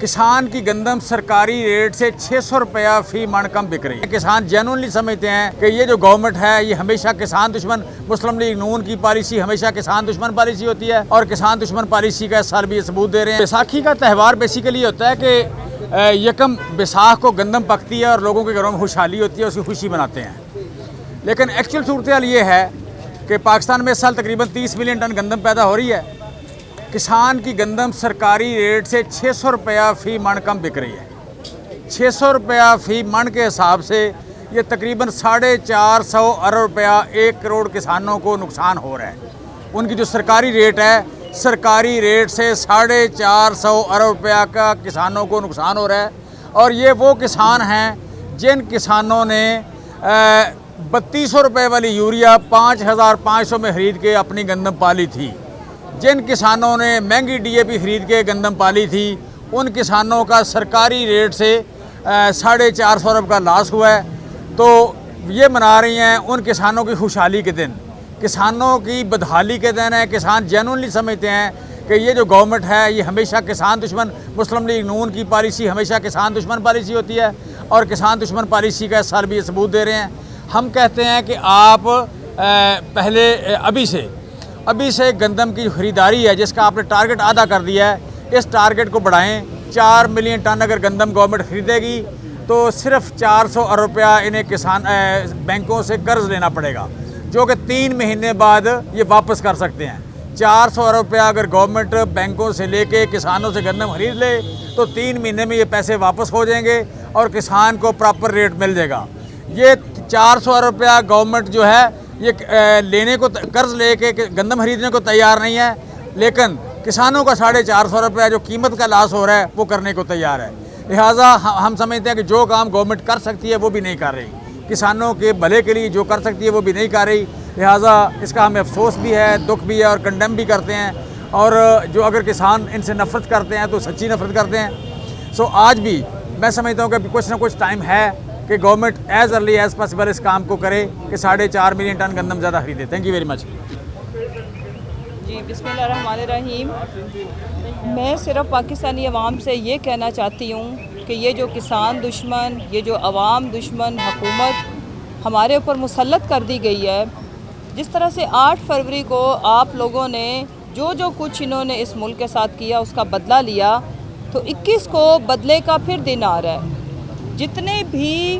किसान की गंदम सरकारी रेट से 600 रुपया फी मन कम बिक रही है। किसान जेन्युइनली समझते हैं कि ये जो गवर्नमेंट है ये हमेशा किसान दुश्मन, मुस्लिम लीग नून की पॉलिसी हमेशा किसान दुश्मन पॉलिसी होती है और किसान दुश्मन पॉलिसी का इस साल भी सबूत दे रहे हैं। बैसाखी का त्यौहार बेसिकली होता है कि यकम बैसाख को गंदम पकती है और लोगों के घरों में खुशहाली होती है, उसकी खुशी मनाते हैं। लेकिन एक्चुअल सूरत हाल ये है कि पाकिस्तान में इस साल तकरीबन 30 मिलियन टन गंदम पैदा हो रही है। किसान की गंदम सरकारी रेट से 600 रुपया फ़ी मन कम बिक रही है। 600 रुपया फ़ी मन के हिसाब से ये तकरीबन 450 अरब रुपया 1 करोड़ किसानों को नुकसान हो रहा है। उनकी जो सरकारी रेट है, सरकारी रेट से 450 अरब रुपया का किसानों को नुकसान हो रहा है। और ये वो किसान हैं जिन किसानों ने 3200 रुपये वाली यूरिया 5500 में ख़रीद के अपनी गंदम पाली थी। जिन किसानों ने महंगी DAP ख़रीद के गंदम पाली थी, उन किसानों का सरकारी रेट से 450 अरब का लॉस हुआ है। तो ये मना रही हैं उन किसानों की खुशहाली के दिन, किसानों की बदहाली के दिन है। किसान जेन्युइनली समझते हैं कि ये जो गवर्नमेंट है ये हमेशा किसान दुश्मन, मुस्लिम लीग नून की पॉलिसी हमेशा किसान दुश्मन पॉलिसी होती है और किसान दुश्मन पॉलिसी का इस साल भी सबूत दे रहे हैं। हम कहते हैं कि आप पहले अभी से गंदम की ख़रीदारी है जिसका आपने टारगेट आधा कर दिया है, इस टारगेट को बढ़ाएं। 4 मिलियन टन अगर गंदम गवर्नमेंट ख़रीदेगी तो सिर्फ 400 अरब रुपया इन्हें किसान बैंकों से कर्ज़ लेना पड़ेगा, जो कि 3 महीने बाद ये वापस कर सकते हैं। 400 अरब रुपया अगर गवर्नमेंट बैंकों से लेके किसानों से गंदम ख़रीद ले तो 3 महीने में ये पैसे वापस हो जाएंगे और किसान को प्रॉपर रेट मिल जाएगा। ये 400 अरब रुपया गवर्नमेंट जो है ये लेने को कर्ज़ लेके गंदम खरीदने को तैयार नहीं है, लेकिन किसानों का 450 रुपया जो कीमत का लॉस हो रहा है वो करने को तैयार है। लिहाजा हम समझते हैं कि जो काम गवर्नमेंट कर सकती है वो भी नहीं कर रही, किसानों के भले के लिए जो कर सकती है वो भी नहीं कर रही। लिहाजा इसका हमें अफसोस भी है, दुख भी है और कंडेम भी करते हैं। और जो अगर किसान इनसे नफ़रत करते हैं तो सच्ची नफ़रत करते हैं। सो आज भी मैं समझता हूँ कि कुछ ना कुछ टाइम है कि government as early as possible इस काम को करे कि 4.5 मिलियन टन गंदम ज़्यादा खरीदे। Thank you very much. जी बिस्मिल्लाहिर्रहमानिर्रहीम। मैं सिर्फ पाकिस्तानी अवाम से ये कहना चाहती हूँ कि ये जो किसान दुश्मन, ये जो अवाम दुश्मन हुकूमत हमारे ऊपर मुसल्लत कर दी गई है, जिस तरह से 8 फरवरी को आप लोगों ने जो कुछ इन्होंने इस मुल्क के साथ किया उसका बदला लिया, तो 21 को बदले का फिर दिन आ रहा है। जितने भी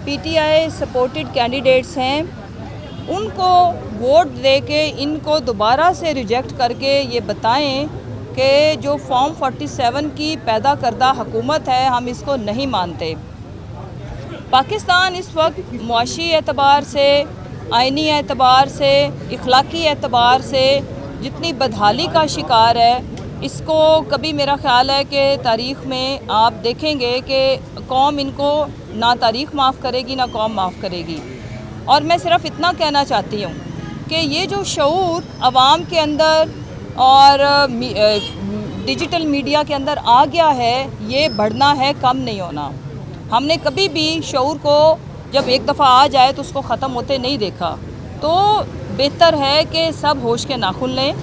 PTI सपोर्टेड कैंडिडेट्स हैं उनको वोट दे के इनको दोबारा से रिजेक्ट करके ये बताएं कि जो फॉर्म 47 की पैदा करदा हुकूमत है हम इसको नहीं मानते। पाकिस्तान इस वक्त मुआशी एतबार से, आइनी एतबार से, इखलाकी एतबार से जितनी बदहाली का शिकार है, इसको कभी मेरा ख़्याल है कि तारीख़ में आप देखेंगे कि कौम इनको ना तारीख़ माफ़ करेगी ना कौम माफ़ करेगी। और मैं सिर्फ इतना कहना चाहती हूँ कि ये जो शऊर आवाम के अंदर और डिजिटल मीडिया के अंदर आ गया है, ये बढ़ना है, कम नहीं होना। हमने कभी भी शऊर को जब एक दफ़ा आ जाए तो उसको ख़त्म होते नहीं देखा। तो बेहतर है कि सब होश के नाखुन लें।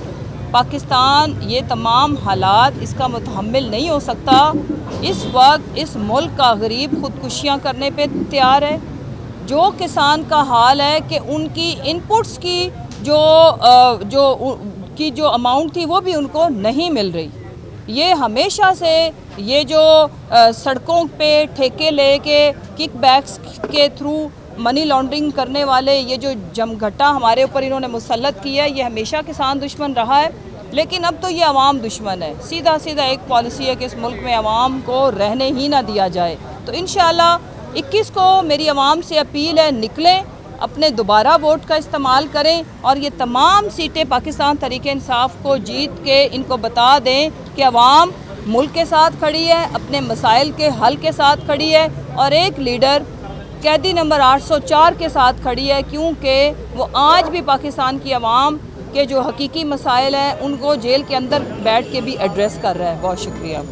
पाकिस्तान ये तमाम हालात इसका मुतहम्मिल नहीं हो सकता। इस वक्त इस मुल्क का गरीब ख़ुदकुशियाँ करने पे तैयार है। जो किसान का हाल है कि उनकी इनपुट्स की जो अमाउंट थी वो भी उनको नहीं मिल रही। ये हमेशा से ये जो सड़कों पे ठेके लेके किकबैक्स के थ्रू मनी लॉन्ड्रिंग करने वाले ये जो जमघटा हमारे ऊपर इन्होंने मुसल्लत किया है, ये हमेशा किसान दुश्मन रहा है, लेकिन अब तो ये अवाम दुश्मन है। सीधा एक पॉलिसी है कि इस मुल्क में अवाम को रहने ही ना दिया जाए। तो इंशाल्लाह 21 को मेरी अवाम से अपील है, निकलें, अपने दोबारा वोट का इस्तेमाल करें और ये तमाम सीटें पाकिस्तान तहरीक इंसाफ को जीत के इनको बता दें कि अवाम मुल्क के साथ खड़ी है, अपने मसाइल के हल के साथ खड़ी है और एक लीडर कैदी नंबर 804 के साथ खड़ी है, क्योंकि वो आज भी पाकिस्तान की आवाम के जो हकीकी मसाइल हैं उनको जेल के अंदर बैठ के भी एड्रेस कर रहा है। बहुत शुक्रिया।